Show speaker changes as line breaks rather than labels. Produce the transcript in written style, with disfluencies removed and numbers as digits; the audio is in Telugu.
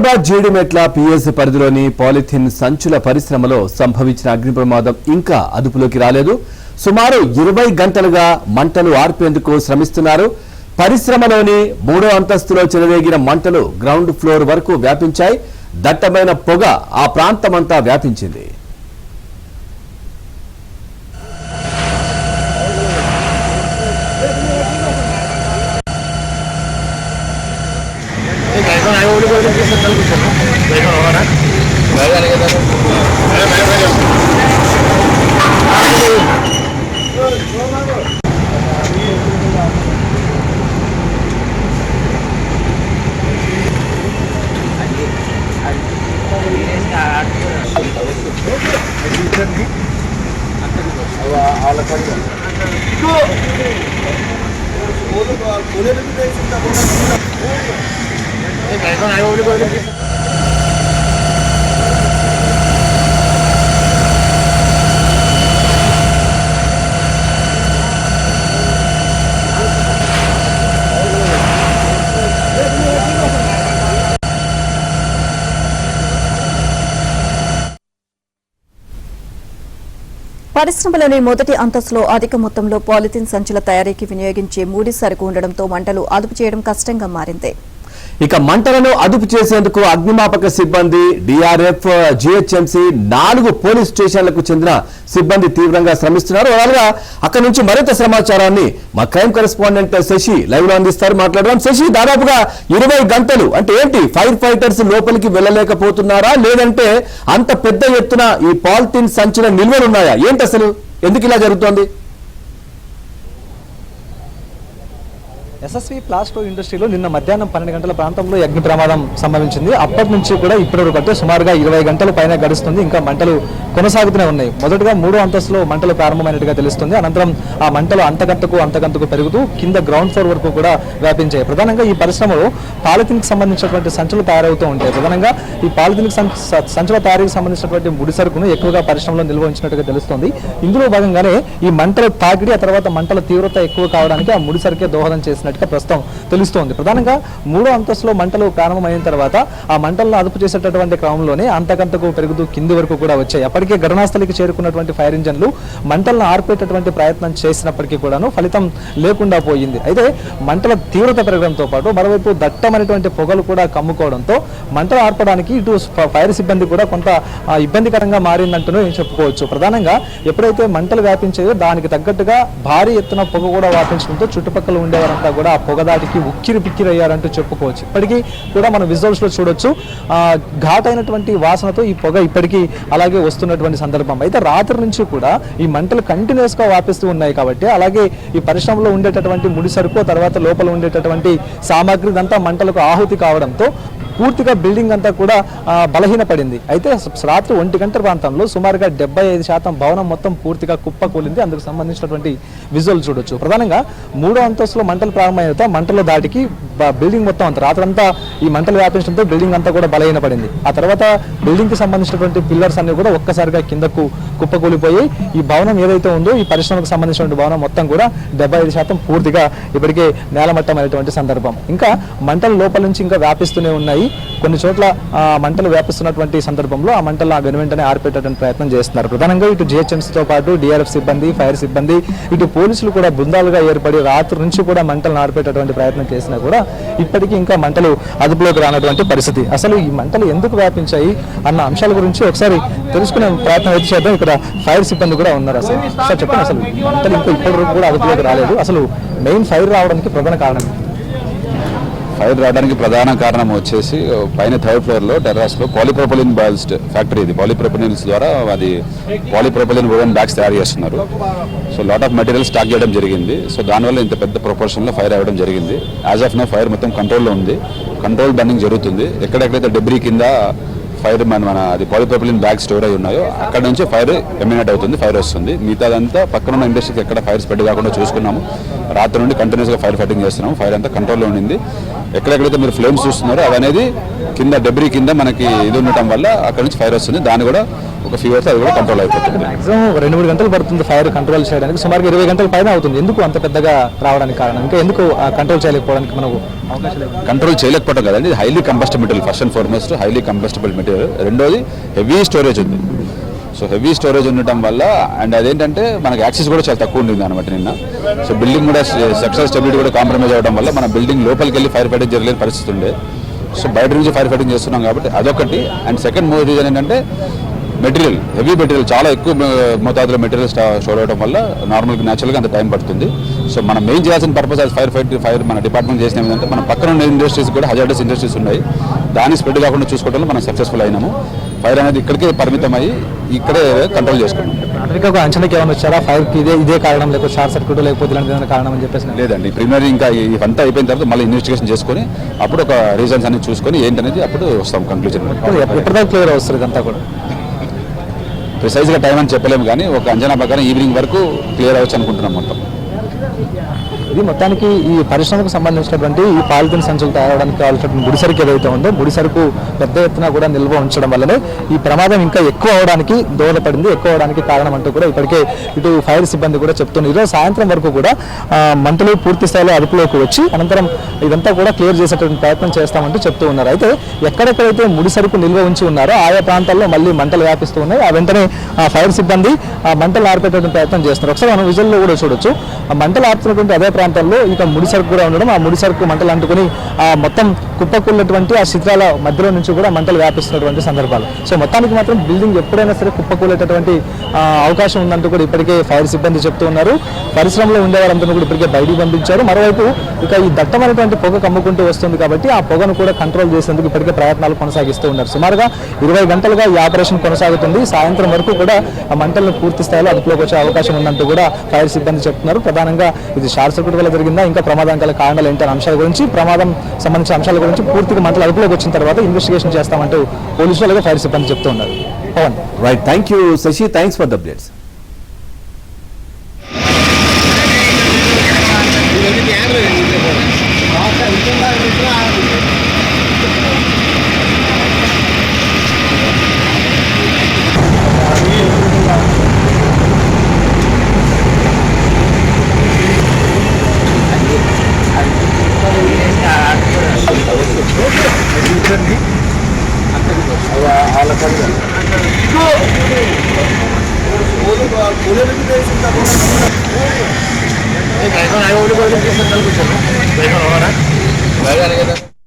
హైదరాబాద్ జీడిమెట్ల పిఎస్ పరిధిలోని పాలిథిన్ సంచుల పరిశ్రమలో సంభవించిన అగ్ని ప్రమాదం ఇంకా అదుపులోకి రాలేదు. సుమారు 20 గంటలుగా మంటలు ఆర్పేందుకు శ్రమిస్తున్నారు. పరిశ్రమలోని 3వ అంతస్తులో చెలరేగిన మంటలు గ్రౌండ్ ఫ్లోర్ వరకు వ్యాపించాయి. దట్టమైన పొగ ఆ ప్రాంతమంతా వ్యాపించింది.
పరిశ్రమలోని మొదటి అంతస్తులో అధిక మొత్తంలో పాలిథిన్ సంచుల తయారీకి వినియోగించే ముడి సరుకు ఉండడంతో మంటలు అదుపు చేయడం కష్టంగా మారింది.
ఇక మంటలను అదుపు చేసేందుకు అగ్నిమాపక సిబ్బంది, డిఆర్ఎఫ్, జిహెచ్ఎంసీ 4 పోలీస్ స్టేషన్లకు చెందిన సిబ్బంది తీవ్రంగా శ్రమిస్తున్నారు. అలాగా అక్కడి నుంచి మరింత సమాచారాన్ని మా క్రైమ్ కరెస్పాండెంట్ శశి లైవ్ లో అందిస్తారు. మాట్లాడదాం. శశి, దాదాపుగా 20 గంటలు అంటే ఏంటి, ఫైర్ ఫైటర్స్ లోపలికి వెళ్ళలేకపోతున్నారా, లేదంటే అంత పెద్ద ఎత్తున ఈ పాలిథిన్ సంచుల నిల్వలున్నాయా? ఏంటి అసలు, ఎందుకు ఇలా జరుగుతోంది?
ఎస్ఎస్వి ప్లాస్టిక్ ఇండస్ట్రీలో నిన్న మధ్యాహ్నం 12 గంటల ప్రాంతంలో అగ్ని ప్రమాదం సంభవించింది. అప్పటి నుంచి కూడా ఇప్పటి వరకు సుమారుగా 20 గంటల పైన గడుస్తుంది. ఇంకా మంటలు కొనసాగుతూనే ఉన్నాయి. మొదటగా 3వ అంతస్తులో మంటలు ప్రారంభమైనట్టుగా తెలుస్తుంది. అనంతరం ఆ మంటలు అంతకంతకు పెరుగుతూ కింద గ్రౌండ్ ఫ్లోర్ వరకు కూడా వ్యాపించాయి. ప్రధానంగా ఈ పరిశ్రమలో పాలిథిన్ కి సంబంధించినటువంటి సంచులు తయారవుతూ ఉంటాయి. ప్రధానంగా ఈ పాలిథిన్ సంచుల తయారీకి సంబంధించినటువంటి ముడి సరుకును ఎక్కువగా పరిశ్రమలో నిల్వ ఉంచినట్టుగా తెలుస్తుంది. ఇందులో భాగంగానే ఈ మంటలు తాకిడి, ఆ తర్వాత మంటల తీవ్రత ఎక్కువ కావడానికి ఆ ముడి సరుకే దోహదం చేసినట్టు ప్రస్తుతం తెలుస్తోంది. ప్రధానంగా 3వ అంతస్తులో మంటలు ప్రారంభమైన తర్వాత ఆ మంటలను అదుపు చేసేటటువంటి క్రమంలోనే అంతకంతకు పెరుగుతూ కింది వరకు కూడా వచ్చాయి. అప్పటికే ఘటనాస్థలికి చేరుకున్నటువంటి ఫైర్ ఇంజన్లు మంటలను ఆర్పేటటువంటి ప్రయత్నం చేసినప్పటికీ కూడాను ఫలితం లేకుండా పోయింది. అయితే మంటల తీవ్రత పెరగడంతో పాటు మరోవైపు దట్టమైనటువంటి పొగలు కూడా కమ్ముకోవడంతో మంటలు ఆర్పడానికి ఇటు ఫైర్ సిబ్బంది కూడా కొంత ఇబ్బందికరంగా మారిందంటూ చెప్పుకోవచ్చు. ప్రధానంగా ఎప్పుడైతే మంటలు వ్యాపించాయో దానికి తగ్గట్టుగా భారీ ఎత్తున పొగ కూడా వ్యాపించడంతో చుట్టుపక్కల ఉండేవారంతా కూడా ఆ పొగదాటికి ఉక్కిరి పిక్కిరి అయ్యారంటూ చెప్పుకోవచ్చు. ఇప్పటికీ కూడా మనం విజువల్స్ లో చూడొచ్చు, ఘాటైనటువంటి వాసనతో ఈ పొగ ఇప్పటికీ అలాగే వస్తున్నటువంటి సందర్భం. అయితే రాత్రి నుంచి కూడా ఈ మంటలు కంటిన్యూస్ గా వ్యాపిస్తూ ఉన్నాయి. కాబట్టి అలాగే ఈ పరిశ్రమలో ఉండేటటువంటి ముడి సరుకు, తర్వాత లోపల ఉండేటటువంటి సామాగ్రి అంతా మంటలకు ఆహుతి కావడంతో పూర్తిగా బిల్డింగ్ అంతా కూడా బలహీనపడింది. అయితే రాత్రి 1 గంట ప్రాంతంలో సుమారుగా 75% భవనం మొత్తం పూర్తిగా కుప్పకూలింది. అందుకు సంబంధించినటువంటి విజువల్ చూడొచ్చు. ప్రధానంగా 3వ అంతస్తులో మంటలు ప్రారంభమైన మంటల దాటికి బిల్డింగ్ మొత్తం అంతా రాత్రంతా ఈ మంటలు వ్యాపించడంతో బిల్డింగ్ అంతా కూడా బలహీనపడింది. ఆ తర్వాత బిల్డింగ్ కి సంబంధించినటువంటి పిల్లర్స్ అన్ని కూడా ఒక్కసారిగా కిందకు కుప్పకూలిపోయి ఈ భవనం ఏదైతే ఉందో ఈ పరిశ్రమకు సంబంధించినటువంటి భవనం మొత్తం కూడా 75% పూర్తిగా ఇప్పటికే నేలమట్టమైనటువంటి సందర్భం. ఇంకా మంటలు లోపల నుంచి ఇంకా వ్యాపిస్తూనే ఉన్నాయి. కొన్ని చోట్ల మంటలు వ్యాపిస్తున్నటువంటి సందర్భంలో ఆ మంటలు వెంటనే ఆర్పేటటువంటి ప్రయత్నం చేస్తున్నారు. ప్రధానంగా ఇటు జిహెచ్ఎంసీతో పాటు డిఆర్ఎఫ్ సిబ్బంది, ఫైర్ సిబ్బంది, ఇటు పోలీసులు కూడా బృందాలుగా ఏర్పడి రాత్రి నుంచి కూడా మంటలను ఆర్పేటటువంటి ప్రయత్నం చేసినా కూడా ఇప్పటికీ ఇంకా మంటలు అదుపులోకి రానటువంటి పరిస్థితి. అసలు ఈ మంటలు ఎందుకు వ్యాపించాయి అన్న అంశాల గురించి ఒకసారి తెలుసుకునే ప్రయత్నం అయితే చేద్దాం. ఇక్కడ ఫైర్ సిబ్బంది కూడా ఉన్నారు. అసలు సార్ చెప్పండి, అసలు మంటలు ఇంకా ఇప్పటివరకు కూడా అదుపులోకి రాలేదు. అసలు మెయిన్ ఫైర్ రావడానికి ప్రధాన కారణం?
ఫైర్ రావడానికి ప్రధాన కారణం వచ్చేసి పైన 3rd ఫ్లోర్లో టెర్రాస్లో పాలిప్రొపలిన్ బాల్స్డ్ ఫ్యాక్టరీ. ఇది పాలిప్రొపలిన్స్ ద్వారా అది పాలిప్రొపలిన్ వుడెన్ బ్యాగ్స్ తయారు చేస్తున్నారు. So lot of material stock చేయడం జరిగింది. సో దానివల్ల ఇంత పెద్ద ప్రొపోర్షన్లో ఫైర్ అవ్వడం జరిగింది. యాజ్ ఆఫ్ నో ఫైర్ మొత్తం కంట్రోల్లో ఉంది. కంట్రోల్ బర్నింగ్ జరుగుతుంది. ఎక్కడెక్కడైతే డెబ్రీ కింద ఫైర్ మన అది పాలిప్రొపలిన్ బ్యాగ్ స్టోర్ అయి ఉన్నాయో అక్కడ నుంచి ఫైర్ ఎమినేట్ అవుతుంది, ఫైర్ వస్తుంది. మిగతాదంతా పక్కన ఉన్న ఇండస్ట్రీకి ఎక్కడ ఫైర్ స్ప్రెడ్ కాకుండా చూసుకున్నాము. రాత్రి నుండి కంటిన్యూస్గా ఫైర్ ఫైటింగ్ చేస్తున్నాము. ఫైర్ అంతా కంట్రోల్లో ఉండింది. ఎక్కడెక్కడైతే మీరు ఫ్లేమ్స్ చూస్తున్నారో అవనేది కింద డెబ్రీ కింద మనకి ఇది ఉండటం వల్ల అక్కడ నుంచి ఫైర్ వస్తుంది. దాన్ని కూడా ఒక ఫ్యూ అవర్స్ అది కూడా కంట్రోల్ అయిపోతుంది.
మాక్సిమం 2-3 గంటలు పడుతుంది ఫైర్ కంట్రోల్ చేయడానికి, సుమారుగా 20 గంటల పైన అవుతుంది. ఎందుకు అంత పెద్దగా రావడానికి కారణం, ఇంకా ఎందుకు కంట్రోల్ చేయలేకపోవడానికి మనకు అవకాశం లేదు?
కంట్రోల్ చేయలేకపోవడం కదండి, ఇది highly combustible material. First and foremost highly combustible material. రెండోది హెవీ స్టోరేజ్ ఉంది. సో హెవీ స్టోరేజ్ ఉండటం వల్ల అండ్ అదేంటంటే మనకి యాక్సెస్ కూడా చాలా తక్కువ ఉండింది అనమాట నిన్న. సో బిల్డింగ్ కూడా స్ట్రక్చరల్ స్టెబిలిటీ కూడా కాంప్రమైజ్ అవ్వడం వల్ల మన బిల్డింగ్ లోపలికి వెళ్ళి ఫైర్ ఫైటింగ్ జరగలేని పరిస్థితి ఉండే. సో బయట నుంచి ఫైర్ ఫైటింగ్ చేస్తున్నాం కాబట్టి అదొకటి. అండ్ సెకండ్ మోర్ రీజన్ ఏంటంటే మెటీరియల్, హెవీ మెటీరియల్, చాలా ఎక్కువ మోతాదులో మెటీరియల్ స్టోర్ అవ్వడం వల్ల నార్మల్గా న్యాచురల్గా అంత టైం పడుతుంది. సో మనం మెయిన్ చేయాల్సిన పర్పస్ అది ఫైర్ మన డిపార్ట్మెంట్ చేసిన ఏంటంటే మన పక్కన ఉన్న ఇండస్ట్రీస్ కూడా హజార్డస్ ఇండస్ట్రీస్ ఉన్నాయి, దాన్ని స్ప్రెడ్ కాకుండా చూసుకోవడంలో మనం సక్సెస్ఫుల్ అయినాము. ఫైర్ అనేది ఇక్కడికే పరిమితం అయ్యి ఇక్కడే కంట్రోల్ చేసుకున్నాం.
అమెరికా ఒక అంచనాకి ఏమైనా వచ్చారా ఫైర్కి ఇదే కారణం, లేకపోతే షార్ట్ సర్క్యూట్ లేకపోతే ఇలాంటి ఏదైనా కారణం అని చెప్పేసి?
లేదండి, ప్రిమినరీ ఇంకా ఇవంతా అయిపోయిన తర్వాత మళ్ళీ ఇన్వెస్టిగేషన్ చేసుకొని అప్పుడు ఒక రీజన్స్ అన్ని చూసుకొని ఏంటనేది అప్పుడు వస్తాం కన్క్లూజన్.
ఎప్పటిదాకా క్లియర్ వస్తుంది ఇదంతా కూడా?
ప్రిసైజ్గా టైం అని చెప్పలేము కానీ ఒక అంచనా ప్రకారం ఈవినింగ్ వరకు క్లియర్ అవ్వచ్చు అనుకుంటున్నాం మొత్తం.
ఇది మొత్తానికి ఈ పరిశ్రమకు సంబంధించినటువంటి ఈ పాలిథిన్ సంచులు తయారవడానికి కావాల్సిన ముడి సరుకు ఏదైతే ఉందో ముడి సరుకు పెద్ద ఎత్తున కూడా నిల్వ ఉంచడం వల్లనే ఈ ప్రమాదం ఇంకా ఎక్కువ అవడానికి దోహదపడింది, ఎక్కువ అవడానికి కారణం అంటూ కూడా ఇప్పటికే ఇటు ఫైర్ సిబ్బంది కూడా చెప్తున్నారు. ఈరోజు సాయంత్రం వరకు కూడా మంటలు పూర్తి స్థాయిలో అదుపులోకి వచ్చి అనంతరం ఇదంతా కూడా క్లియర్ చేసేటువంటి ప్రయత్నం చేస్తామంటూ చెప్తూ ఉన్నారు. అయితే ఎక్కడెక్కడైతే ముడి సరుకు నిల్వ ఉంచి ఉన్నారో ఆయా ప్రాంతాల్లో మళ్ళీ మంటలు వ్యాపిస్తూ ఉన్నాయి. ఆ వెంటనే ఫైర్ సిబ్బంది మంటలు ఆర్పేటటువంటి ప్రయత్నం చేస్తున్నారు. ఒకసారి మనం విజువల్లో కూడా చూడొచ్చు, మంటలు ఆపుతున్నటువంటి అదే ప్రాంతాల్లో ఇక ముడి సరుకు కూడా ఉండడం, ఆ ముడి సరుకు మంటలు అంటుకుని మొత్తం కుప్పకూలినటువంటి ఆ శిథిలాల మధ్యలో నుంచి కూడా మంటలు వ్యాపిస్తున్నటువంటి సందర్భాలు. సో మొత్తానికి మాత్రం బిల్డింగ్ ఎప్పుడైనా సరే కుప్పకూలేటటువంటి అవకాశం ఉందంటూ కూడా ఇప్పటికే ఫైర్ సిబ్బంది చెప్తూ ఉన్నారు. పరిశ్రమలో ఉండే వాళ్ళందరూ కూడా ఇప్పటికే బయటికి పంపించారు. మరోవైపు ఇక ఈ దట్టమైనటువంటి పొగ కమ్ముకుంటూ వస్తుంది కాబట్టి ఆ పొగను కూడా కంట్రోల్ చేసేందుకు ఇప్పటికే ప్రయత్నాలు కొనసాగిస్తూ ఉన్నారు. సుమారుగా 20 గంటలుగా ఈ ఆపరేషన్ కొనసాగుతుంది. సాయంత్రం వరకు కూడా ఆ మంటలను పూర్తి స్థాయిలో అదుపులోకి వచ్చే అవకాశం ఉందంటూ కూడా ఫైర్ సిబ్బంది చెప్తున్నారు. ప్రధానంగా ఇది షార్ట్ సర్క్యూట్ వల్ల జరిగిందా, ఇంకా ప్రమాదానికి గల కారణాలు ఏంటనే అంశాల గురించి, ప్రమాదం సంబంధించిన అంశాల గురించి పూర్తిగా మంటలు అదుపులోకి వచ్చిన తర్వాత ఇన్వెస్టిగేషన్ చేస్తామంటూ పోలీసులు అలాగే ఫైర్ సిబ్బంది చెప్తూ ఉన్నారు. Pavan.
Right, thank you Sasi, thanks for the updates.
Saya